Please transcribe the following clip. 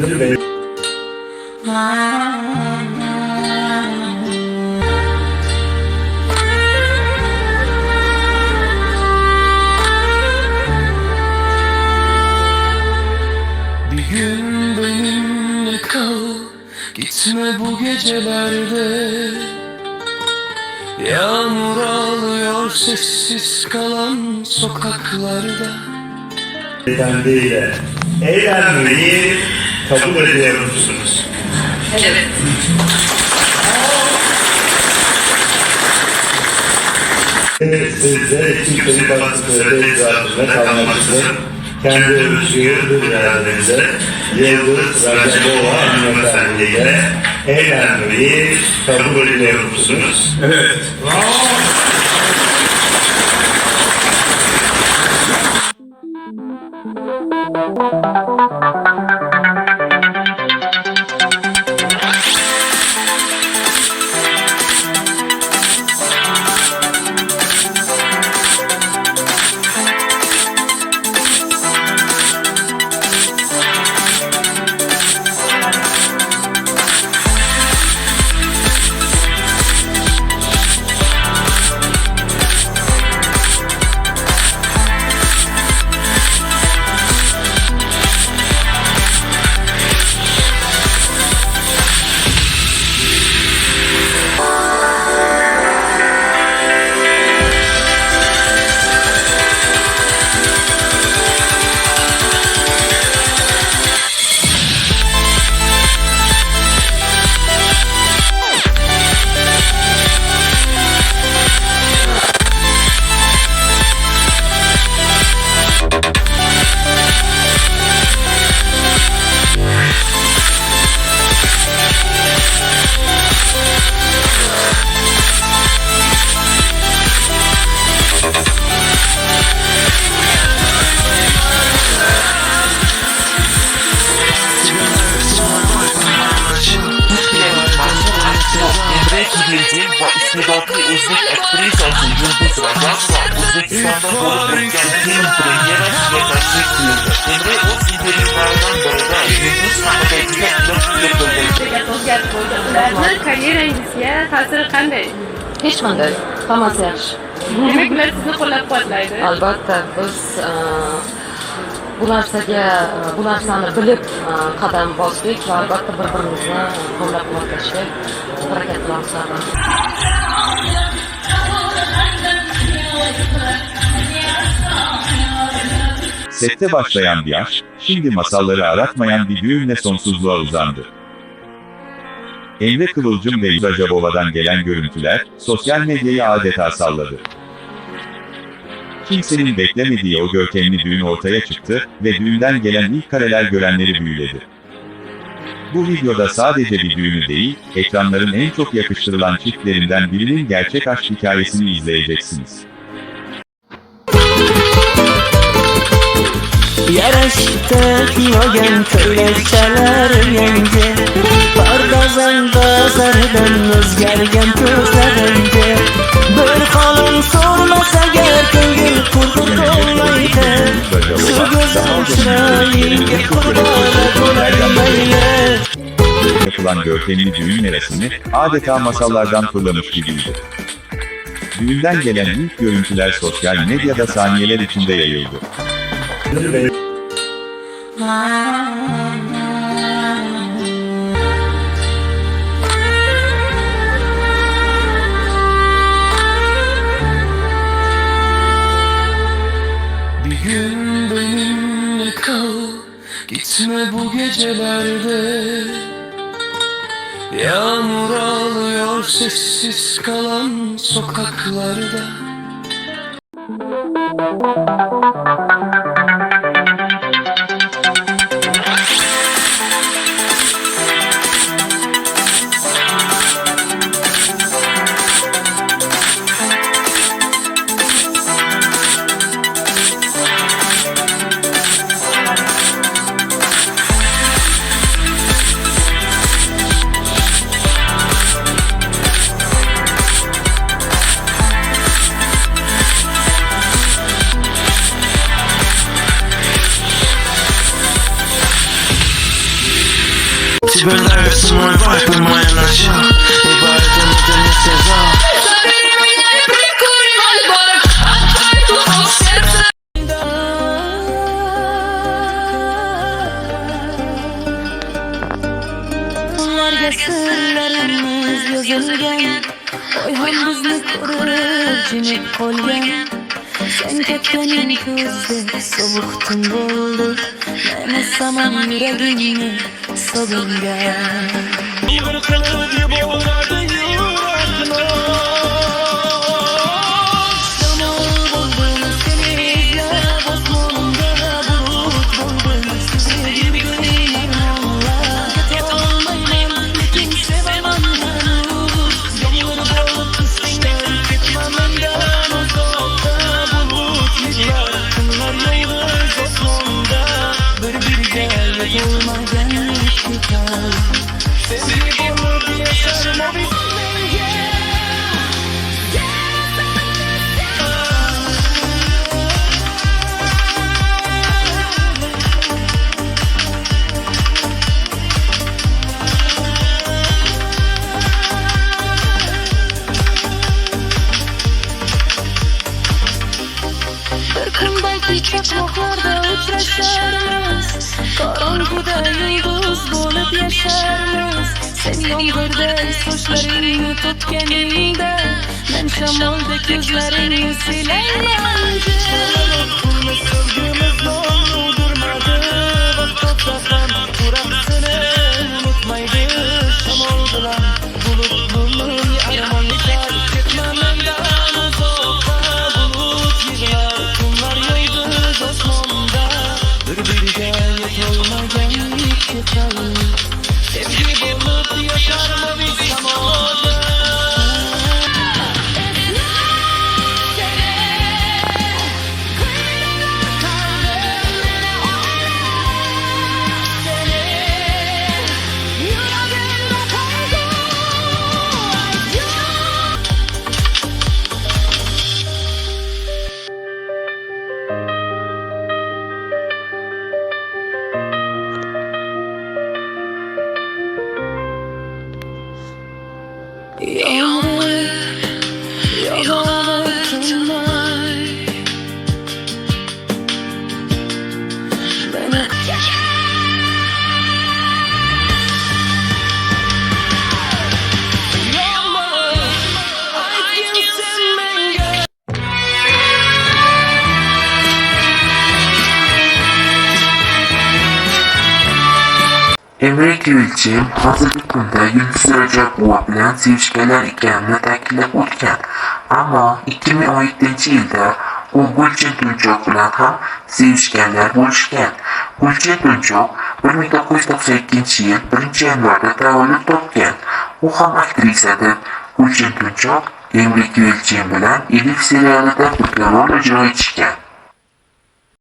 Bir gün benimle kal, gitme bu gecelerde. Yağmur ağlıyor sessiz kalan sokaklarda. Beyefendiyle evlenmeyi kabul ediyor musunuz? Evet. Sizde kimsenin başkasıyla icraatında kalmaksızın kendi özgür iradenize Yıldız Rajabova hanımefendiyle evlenmeyi kabul ediyor musunuz? Evet. İstidadlı Özbek aktrisası Yıldız Rajabova Özbekistan'da bulup geçen film premierası gerçekleştirdi. Emre o filmlerden birinde Yıldız sahnedeki Ularni karyerangizga ta'siri qanday? Hech qanday. Hammasi yaxshi. Demak, ular sizni qo'llab-quvvatlaydi. Albatta biz bu narsani bilib qadam bosdik va albatta bir-birimizni qo'llab-quvvatlashga harakat qilamiz. Sette başlayan bir aşk, şimdi masalları aratmayan bir düğünle sonsuzluğa uzandı. Emre Kıvılcım ve Rajabova'dan gelen görüntüler, sosyal medyayı adeta salladı. Kimsenin beklemediği o görkemli düğün ortaya çıktı ve düğünden gelen ilk kareler görenleri büyüledi. Bu videoda sadece bir düğünü değil, ekranların en çok yakıştırılan çiftlerinden birinin gerçek aşk hikayesini izleyeceksiniz. Yarashda kiygan ko'ylakchalar yangi, pardozanda zardan o'zgargan ko'zlaringga, bir qo'lim so'rmasa agar ko'ngil qurg'ur bo'lmaydi, shu go'zal chiroyingga qurban bo'layman. Yapılan görkemli düğün merasimi, adeta masallardan fırlamış gibiydi. Düğünden gelen ilk görüntüler sosyal medyada saniyeler içinde yayıldı. Bir gün benimle kal, gitme bu gecelerde. Yağmur ağlıyor sessiz kalan sokaklarda. Тебе нравится мой вайб и моя ночь, и поэтому ты не сказал. Забери меня и прикури Мальборо, отдай душу в сердце. Onlarga sirlarimiz yozilgan, Oyhon bizni ko'rib jimib qolgan. Sen ketganing ko'zdek sovuq tun bo'ldi, meni samam yuragingni sog'ingan. Bir qilib yuboradi yurakni. Shamol bo'lding seni izlab, osmonda bulut bo'lding sevgim armonlar. Ketolmayman lekin sevaman hanuz, yomg'ir bo'lib tusingdan ketma mendan uzoqda. Bulut yig'lar kunlar yolg'iz osmonda, bir-biriga yetolmagan ikki qalb. Sevgi bo'lib yasharma biz menga. Bir kun balki chaqmoqlarda uchrasharmiz, qorong'uda yulduz bo'lib yasharmiz. Sen yomg'irday sochlaringni to'kkaningda, men shamolda ko'zlaringni silayman. Pulni sevgimizni unutmadi, vaqt o'tsa ham turaqsini unutmaydi. Shamol bilan bulut bulbul armonlar, ketma mendan uzoqqa. Bulut yig'lar kunlar yolg'iz osmonda, bir-biriga yetolmagan ikki qalb. Sevgi bo'lib yasharma biz shamolda. Yağar tınlar beni. Emre Gülçin hozirgi kunda Yulduz Rajabova bilan sevishganlar ekanini ta'kidlab o'tgan. Ammo 2017-yilda u Gulchin Tunchoq bilan ham sevishganlar bo'lishgan. Gulchin Tunchoq 1992-yil 1-yanvarda tavallud topgan. U ham aktrisadir. Gulchin Tunchoq Emre Gülçin bilan Elif serialida birga rol ijro etishgan.